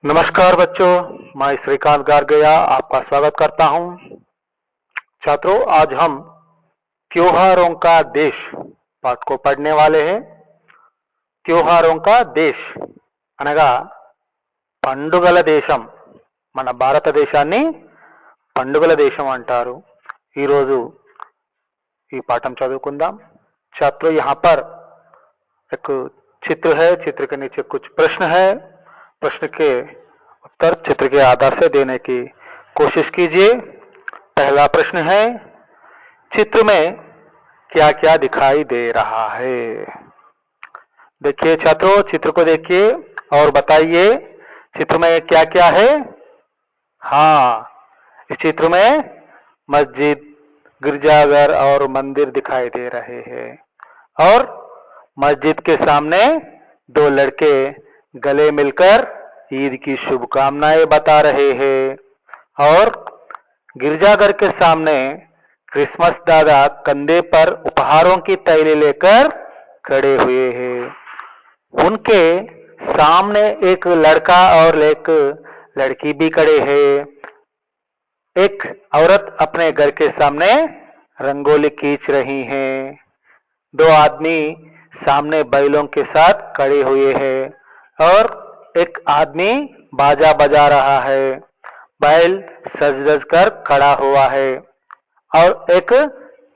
नमस्कार बच्चों, मैं श्रीकांत गारगया आपका स्वागत करता हूं। छात्रों, आज हम त्योहारों का देश पाठ को पढ़ने वाले हैं। त्योहारों का देश అనగా పండుగల దేశం. మన భారతదేశాన్ని పండుగల దేశం అంటారు. ఈరోజు ఈ పాఠం చదువుకుందాం. छात्रों, यहाँ पर एक चित्र है, चित्र के नीचे कुछ प्रश्न है। प्रश्न के उत्तर चित्र के आधार से देने की कोशिश कीजिए। पहला प्रश्न है, चित्र में क्या क्या दिखाई दे रहा है? देखिए छात्रों, चित्र को देखिए और बताइए चित्र में क्या क्या है। हाँ, इस चित्र में मस्जिद, गिरजाघर और मंदिर दिखाई दे रहे हैं और मस्जिद के सामने दो लड़के गले मिलकर ईद की शुभकामनाएं बता रहे हैं और गिरजाघर के सामने क्रिसमस दादा कंधे पर उपहारों की थैली लेकर खड़े हुए हैं। उनके सामने एक लड़का और एक लड़की भी खड़े हैं। एक औरत अपने घर के सामने रंगोली खींच रही हैं। दो आदमी सामने बैलों के साथ खड़े हुए हैं और एक आदमी बाजा बजा रहा है। बैल सज-धज कर खड़ा हुआ है और एक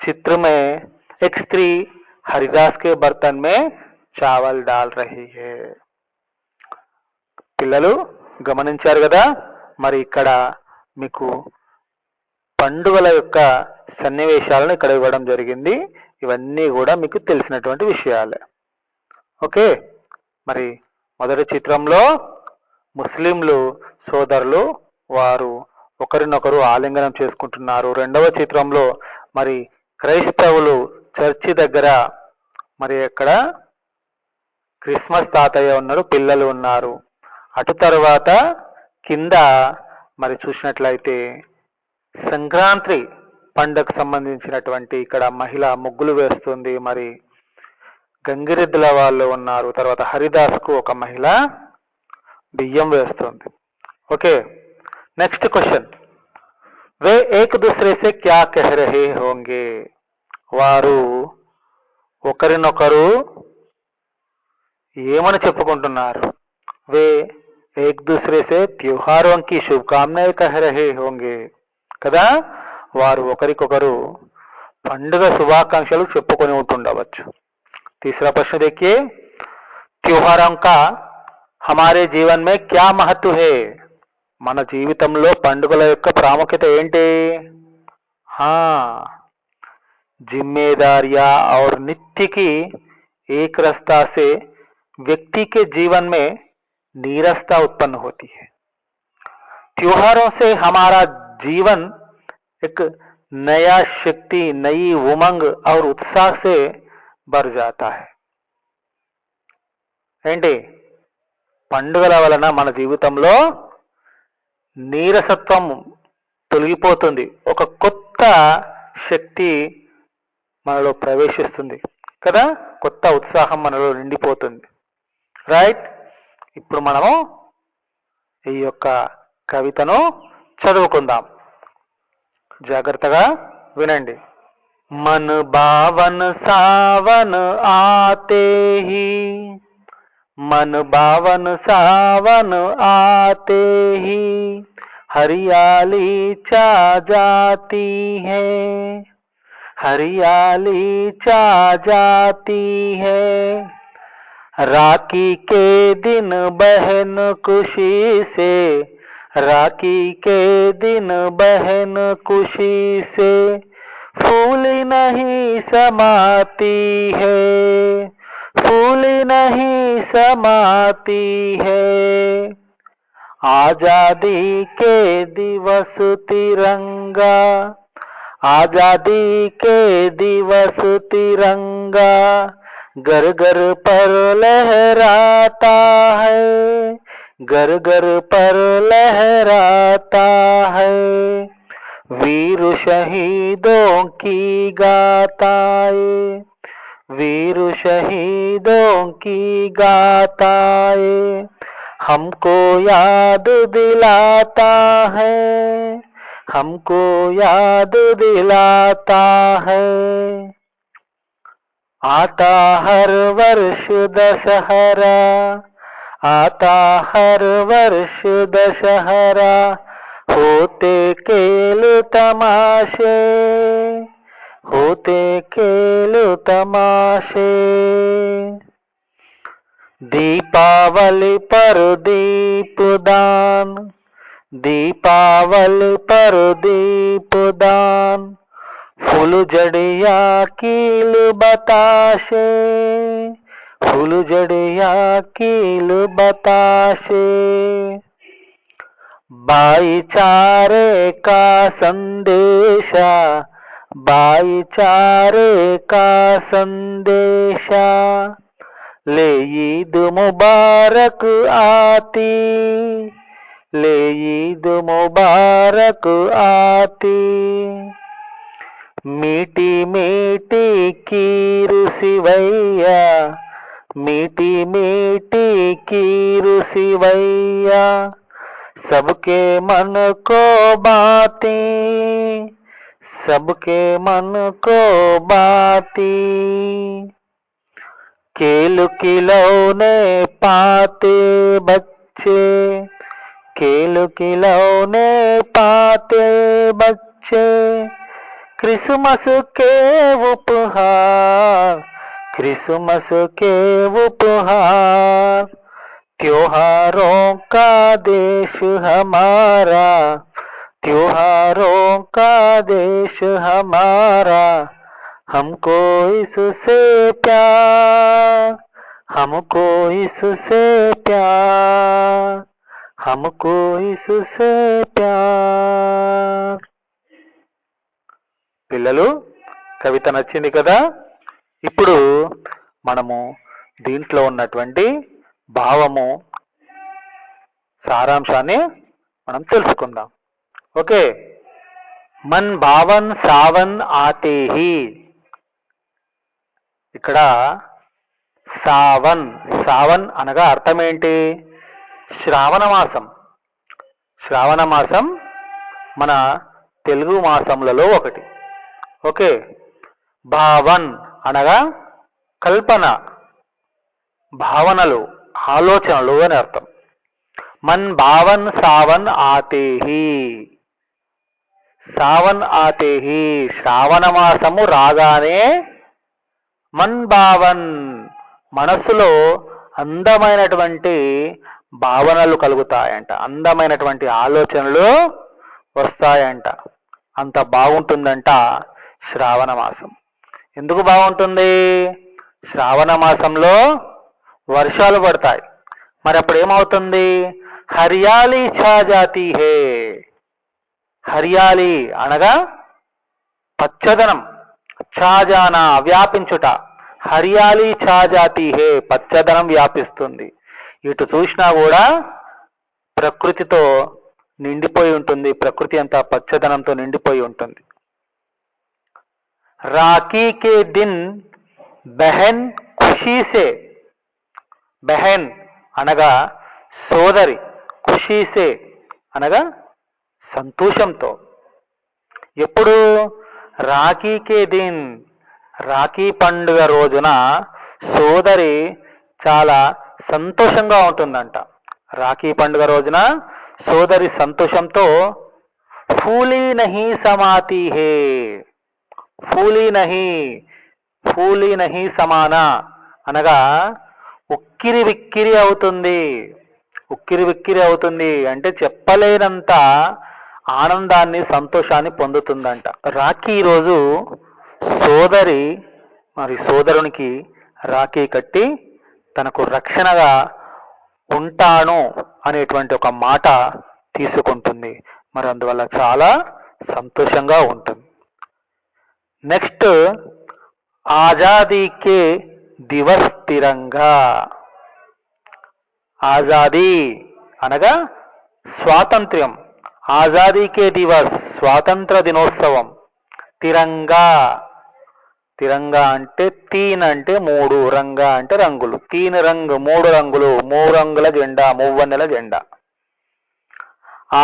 चित्र में एक स्त्री हरिदास के बर्तन में चावल डाल रही है। పిల్లలు గమనించారు కదా, మరి ఇక్కడ మీకు పండుగల యొక్క సన్నివేశాలను ఇక్కడ ఇవ్వడం జరిగింది. ఇవన్నీ కూడా మీకు తెలిసినటువంటి విషయాలే. ఓకే, మరి మొదటి చిత్రంలో ముస్లింలు సోదరులు వారు ఒకరినొకరు ఆలింగనం చేసుకుంటున్నారు. రెండవ చిత్రంలో మరి క్రైస్తవులు చర్చి దగ్గర మరి అక్కడ క్రిస్మస్ తాతయ్య ఉన్నాడు, పిల్లలు ఉన్నారు. అటు తర్వాత కింద మరి చూసినట్లయితే సంక్రాంతి పండుగకు సంబంధించినటువంటి ఇక్కడ మహిళ ముగ్గులు వేస్తుంది. మరి గంగిరెద్దుల వాళ్ళు ఉన్నారు. తర్వాత హరిదాస్కు ఒక మహిళ బియ్యం వేస్తుంది. ఓకే, నెక్స్ట్ క్వశ్చన్, వే ఏక్ దూసరే సే క్యా కహ రహే హోంగే? వారు ఒకరినొకరు ఏమని చెప్పుకుంటున్నారు? వే ఏక్ దూసరే సే త్యోహారోं की शुभकामनाएं कह रहे होंगे కదా. వారు ఒకరికొకరు పండుగ శుభాకాంక్షలు చెప్పుకొని ఉంటుండవచ్చు. तीसरा प्रश्न देखिए, त्योहारों का हमारे जीवन में क्या महत्व है? మన జీవితంలో పండుగల యొక్క ప్రాముఖ్యత ఏంటి? हाँ, जिम्मेदारियां और नित्य की एक रास्ता से व्यक्ति के जीवन में नीरसता उत्पन्न होती है। त्योहारों से हमारा जीवन एक नया शक्ति, नई उमंग और उत्साह से भर जाता है. ఏంటి? పండుగల వలన మన జీవితంలో నీరసత్వం తొలగిపోతుంది. ఒక కొత్త శక్తి మనలో ప్రవేశిస్తుంది కదా, కొత్త ఉత్సాహం మనలో నిండిపోతుంది. రైట్, ఇప్పుడు మనము ఈ యొక్క కవితను చదువుకుందాం. జాగ్రత్తగా వినండి. मन बावन सावन आते ही, मन बावन सावन आते ही हरियाली छा जाती है, हरियाली छा जाती है। राखी के दिन बहन खुशी से, राखी के दिन बहन खुशी से फूल नहीं समाती है, फूल नहीं समाती है। आजादी के दिवस तिरंगा, आजादी के दिवस तिरंगा घर घर पर लहराता है, घर घर पर लहराता है। वीर शहीदों की गाथाएं, वीर शहीदों की गाथाएं हमको याद दिलाता है, हमको याद दिलाता है। आता हर वर्ष दशहरा, आता हर वर्ष दशहरा, होते खेल तमाशे, होते खेल तमाशे। दीपावली पर दीपदान, दीपावली पर दीपदान, फुलझड़िया कील बताशे, फुलझड़िया कील बताशे। भाईचारे का संदेशा, भाईचारे का संदेशा, ले ईद मुबारक आती, ले ईद मुबारक आती। मीठी मीठी खीर सिवैया, मीठी मीठी खीर सिवैया, सबके मन को बाती, सबके मन को बाती। खेल खिलौने पाते बच्चे, खेल खिलौने पाते बच्चे, क्रिसमस के उपहार, क्रिसमस के उपहार। त्योहारों का देश हमारा, त्योहारों का देश हमारा, हमको इससे प्यार, हमको इससे प्यार, हमको इससे प्यार। పిల్లలు, కవిత నచ్చింది కదా? ఇప్పుడు మనము దీంట్లో ఉన్నటువంటి భావము సారాంశాన్ని మనం తెలుసుకుందాం. ఓకే. మన్ భావన్ సావన్ ఆతే హి. ఇక్కడ సావన్, సావన్ అనగా అర్థం ఏంటి? శ్రావణ మాసం. శ్రావణ మాసం మన తెలుగు మాసములలో ఒకటి. ఓకే. భావన్ అనగా కల్పన, భావనలు, ఆలోచనలు అని అర్థం. మన్ భావన్ సావన్ ఆతే హి, సావన్ ఆతే హి, శ్రావణ మాసము రాగానే మన్ భావన్, మనస్సులో అందమైనటువంటి భావనలు కలుగుతాయంట, అందమైనటువంటి ఆలోచనలు వస్తాయంట. అంత బాగుంటుందంట శ్రావణ మాసం. ఎందుకు బాగుంటుంది? శ్రావణ మాసంలో వర్షాలు పడతాయి. మరి అప్పుడు ఏమవుతుంది? హరియాలి ఛా జాతి హే. హరియాలి అనగా పచ్చదనం, ఛాజానా వ్యాపించుట. హరియాలి ఛా జాతి హే, పచ్చదనం వ్యాపిస్తుంది. ఇటు చూసినా కూడా ప్రకృతితో నిండిపోయి ఉంటుంది, ప్రకృతి అంతా పచ్చదనంతో నిండిపోయి ఉంటుంది. రాఖీ కే దిన్ బహన్ ఖుషీ సే, బహన్ అనగా సోదరి, ఖుషీ సే అనగా సంతోషంతో. ఎప్పుడు? రాఖీ కే దిన్, రాఖీ పండుగ రోజున సోదరి చాలా సంతోషంగా ఉంటుందంట. రాఖీ పండుగ రోజున సోదరి సంతోషంతో ఫూలీ నహీ సమాతి హే, ఫూలీ నహీ, ఫూలీ నహీ సమానా అనగా ఉక్కిరి విక్కిరి అవుతుంది. ఉక్కిరి విక్కిరి అవుతుంది అంటే చెప్పలేనంత ఆనందాన్ని, సంతోషాన్ని పొందుతుందంట. రాఖీ రోజు సోదరి మరి సోదరునికి రాఖీ కట్టి తనకు రక్షణగా ఉంటాను అనేటువంటి ఒక మాట తీసుకుంటుంది. మరి అందువల్ల చాలా సంతోషంగా ఉంటుంది. నెక్స్ట్, ఆజాదీ కే దివస్ తిరంగా. ఆజాదీ అనగా స్వాతంత్ర్యం. ఆజాదీ కే దివస్, స్వాతంత్ర దినోత్సవం. తిరంగా, తిరంగా అంటే తీన్ అంటే మూడు, రంగ అంటే రంగులు. తీన్ రంగ్ మూడు రంగులు, మూడు రంగుల జెండా, మూవన్నెల జెండా.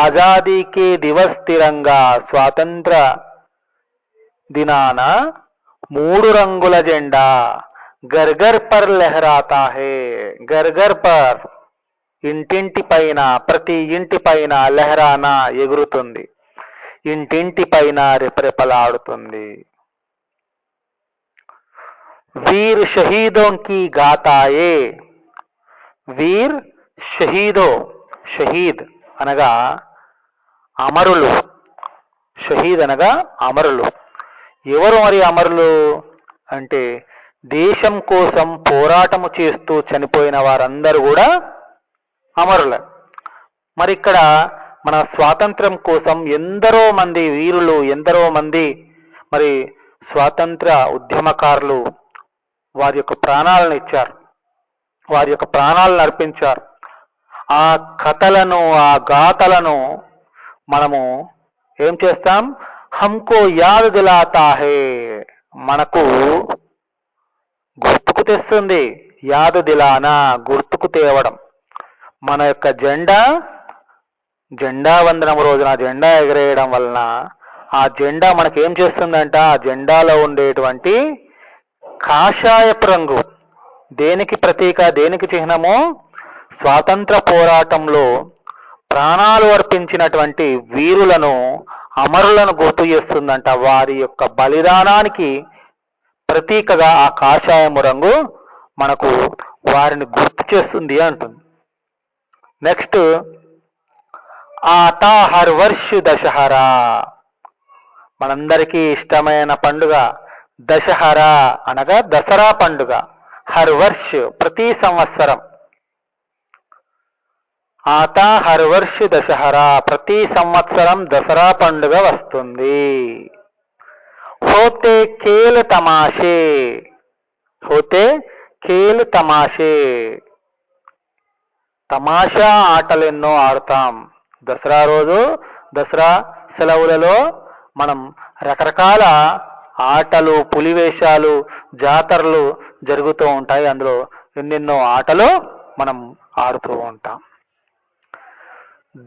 ఆజాదీ కే దివస్ తిరంగా, స్వాతంత్ర దినాన మూడు రంగుల జెండా ఘర్ ఘర్ పర్ లెహరాతా హే. ఘర్ ఘర్ పర్ ఇంటింటి పైన, ప్రతి ఇంటి పైన, లెహరానా ఎగురుతుంది, ఇంటింటి పైన రెపరెపలాడుతుంది. వీర్ షహీదోంకి గాతాయే. వీర్ షహీదో, షహీద్ అనగా అమరులు, షహీద్ అనగా అమరులు. ఎవరు మరి అమరులు అంటే దేశం కోసం పోరాటము చేస్తూ చనిపోయిన వారందరూ కూడా అమరులే. మరి ఇక్కడ మన స్వాతంత్ర్యం కోసం ఎందరో మంది వీరులు, ఎందరో మంది మరి స్వాతంత్ర ఉద్యమకారులు వారి యొక్క ప్రాణాలను ఇచ్చారు, వారి యొక్క ప్రాణాలను అర్పించారు. ఆ కథలను, ఆ గాథలను మనము ఏం చేస్తాం, హమ్కో యాద్ దిలాతా హే, మనకు గుర్తుకు తెస్తుంది. యాద్ దిలానా, గుర్తుకు తేవడం. మన యొక్క జెండా వందనం రోజున జెండా ఎగరేయడం వలన ఆ జెండా మనకేం చేస్తుందంట, ఆ జెండాలో ఉండేటువంటి కాషాయపు రంగు దేనికి ప్రతీక, దేనికి చిహ్నము, స్వాతంత్ర పోరాటంలో ప్రాణాలు అర్పించినటువంటి వీరులను, అమరులను గుర్తు చేస్తుందంట. వారి యొక్క బలిదానానికి ప్రతీకగా ఆ కాషాయము రంగు మనకు వారిని గుర్తు చేస్తుంది అంటుంది. నెక్స్ట్, ఆతా హర్ వర్ష్ దశహరా, మనందరికీ ఇష్టమైన పండుగ దశహరా అనగా దసరా పండుగ. హర్ వర్ష్ ప్రతి సంవత్సరం. ఆతా హర్ వర్ష్ దశహరా, ప్రతి సంవత్సరం దసరా పండుగ వస్తుంది. హోతే ఖేల్ తమాషే, హోతే ఖేల్ తమాషే, తమాషా ఆటలెన్నో ఆడతాం. దసరా రోజు, దసరా సెలవులలో మనం రకరకాల ఆటలు, పులివేషాలు, జాతరలు జరుగుతూ ఉంటాయి. అందులో ఎన్నెన్నో ఆటలు మనం ఆడుతూ ఉంటాం.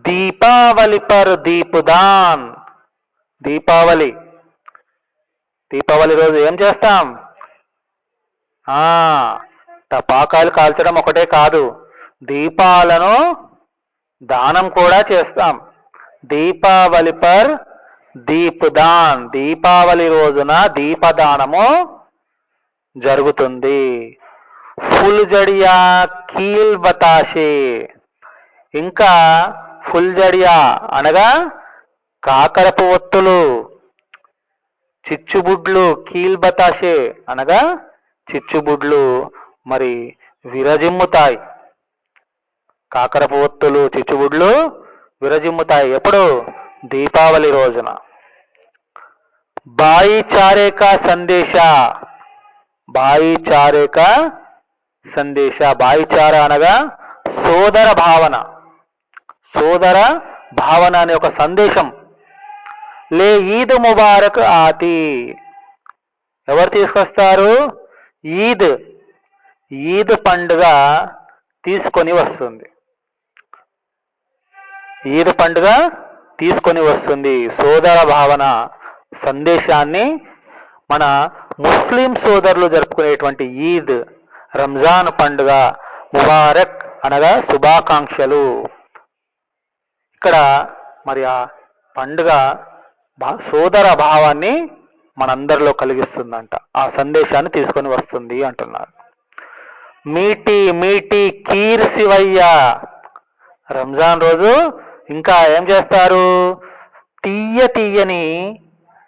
దీపావళి పర్ దీపదాన్, దీపావళి, దీపావళి రోజు ఏం చేస్తాం, టపాకాయలు కాల్చడం ఒకటే కాదు, దీపాలను దానం కూడా చేస్తాం. దీపావళి పర్ దీపదాన్, దీపావళి రోజున దీపదానము జరుగుతుంది. ఫుల్జడియా కీల్ బతాషే, ఇంకా ఫుల్జడియా అనగా కాకరపు ఒత్తులు, చిచ్చుబుడ్లు, కీల్ బతాషే అనగా చిచ్చుబుడ్లు మరి విరజిమ్ముతాయి. కాకరపు ఒత్తులు, చిచ్చుబుడ్లు విరజిమ్ముతాయి. ఎప్పుడు, దీపావళి రోజున. భాయిచారే కా సందేశ, భాయిచారే కా సందేశ, భాయిచార అనగా సోదర భావన, సోదర భావన అనే ఒక సందేశం. లే ఈద్ ముబారక్ ఆతి, ఎవరు తీసుకొస్తారు, ఈద్, ఈద్ పండుగ తీసుకొని వస్తుంది, ఈద్ పండుగ తీసుకొని వస్తుంది. సోదర భావన సందేశాన్ని మన ముస్లిం సోదరులు జరుపుకునేటువంటి ఈద్, రంజాన్ పండుగ, ముబారక్ అనగా శుభాకాంక్షలు. ఇక్కడ మరి ఆ పండుగ సోదర భావాన్ని మనందరిలో కలిగిస్తుందంట, ఆ సందేశాన్ని తీసుకొని వస్తుంది అంటున్నారు. మీటి మీటి కీర్ శివయ్య, రంజాన్ రోజు ఇంకా ఏం చేస్తారు, తీయ తీయని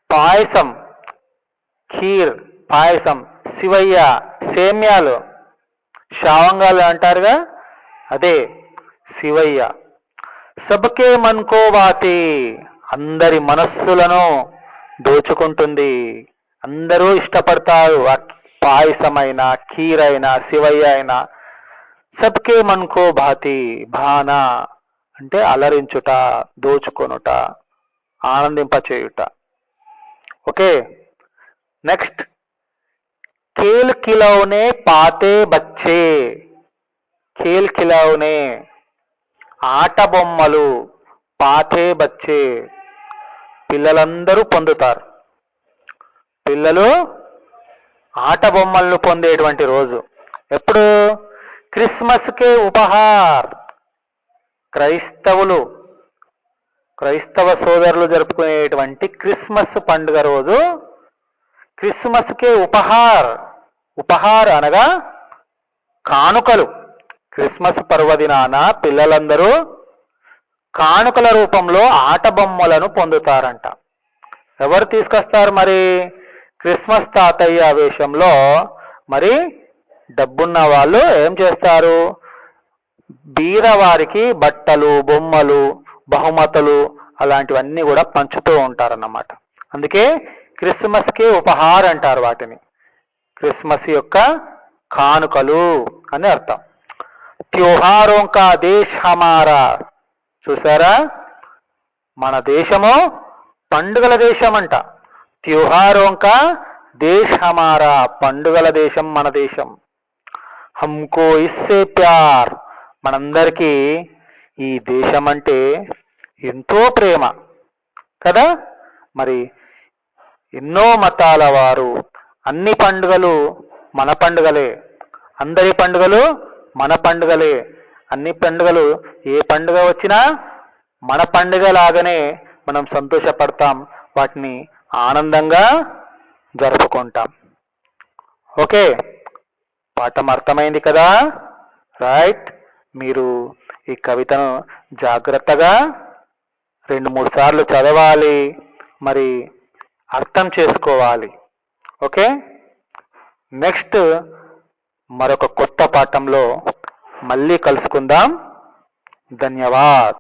పాయసం, ఖీర్ పాయసం, శివయ్య సేమ్యాలు, శావంగాలు అంటారుగా అదే శివయ్య. సబ్కే మన్కో బాతి, అందరి మనస్సులను దోచుకుంటుంది, అందరూ ఇష్టపడతారు. పాయసమైన, ఖీర్ అయినా, శివయ్య అయినా. సబ్కే మన్కో భాతి, భానా అంటే అలరించుట, దోచుకొనుట, ఆనందింపచేయుట. ఓకే, నెక్స్ట్, खेल खिलौने पाते बच्चे, ఖేల్ ఖిలౌనే ఆట బొమ్మలు, పాతే బచ్చే పిల్లలందరూ పొందుతారు. పిల్లలు ఆట బొమ్మలను పొందేటువంటి రోజు ఎప్పుడు? క్రిస్మస్ కే ఉపహార్. క్రైస్తవ సోదరులు జరుపుకునేటువంటి క్రిస్మస్ పండుగ రోజు క్రిస్మస్ కే ఉపహార్. ఉపహార్ అనగా కానుకలు. క్రిస్మస్ పర్వదినాన పిల్లలందరూ కానుకల రూపంలో ఆట బొమ్మలను పొందుతారంట. ఎవరు తీసుకొస్తారు మరి? క్రిస్మస్ తాతయ్య వేషంలో మరి డబ్బున్న వాళ్ళు ఏం చేస్తారు? బీదవారికి బట్టలు, బొమ్మలు, బహుమతులు అలాంటివన్నీ కూడా పంచుతూ ఉంటారన్నమాట. అందుకే క్రిస్మస్కి ఉపహార్ అంటారు వాటిని. క్రిస్మస్ యొక్క కానుకలు అని అర్థం. त्योहारों का देश हमारा. చూసారా, మన దేశము పండుగల దేశం అంట. त्योहारों का देश हमारा. పండుగల దేశం మన దేశం. हमको इससे प्यार. మనందరికీ ఈ దేశం అంటే ఎంతో ప్రేమ కదా. మరి ఎన్నో మతాల వారు, అన్ని పండుగలు మన పండుగలే, అందరి పండుగలు మన పండుగలే. అన్ని పండుగలు, ఏ పండుగ వచ్చినా మన పండుగ లాగానే మనం సంతోషపడతాం, వాటిని ఆనందంగా జరుపుకుంటాం. ఓకే, పాఠం అర్థమైంది కదా? రైట్. మీరు ఈ కవితను జాగ్రత్తగా 2-3 సార్లు చదవాలి, మరి అర్థం చేసుకోవాలి. ఓకే, నెక్స్ట్ మరొక కొత్త పాఠంలో మళ్ళీ కలుసుకుందాం. ధన్యవాద్.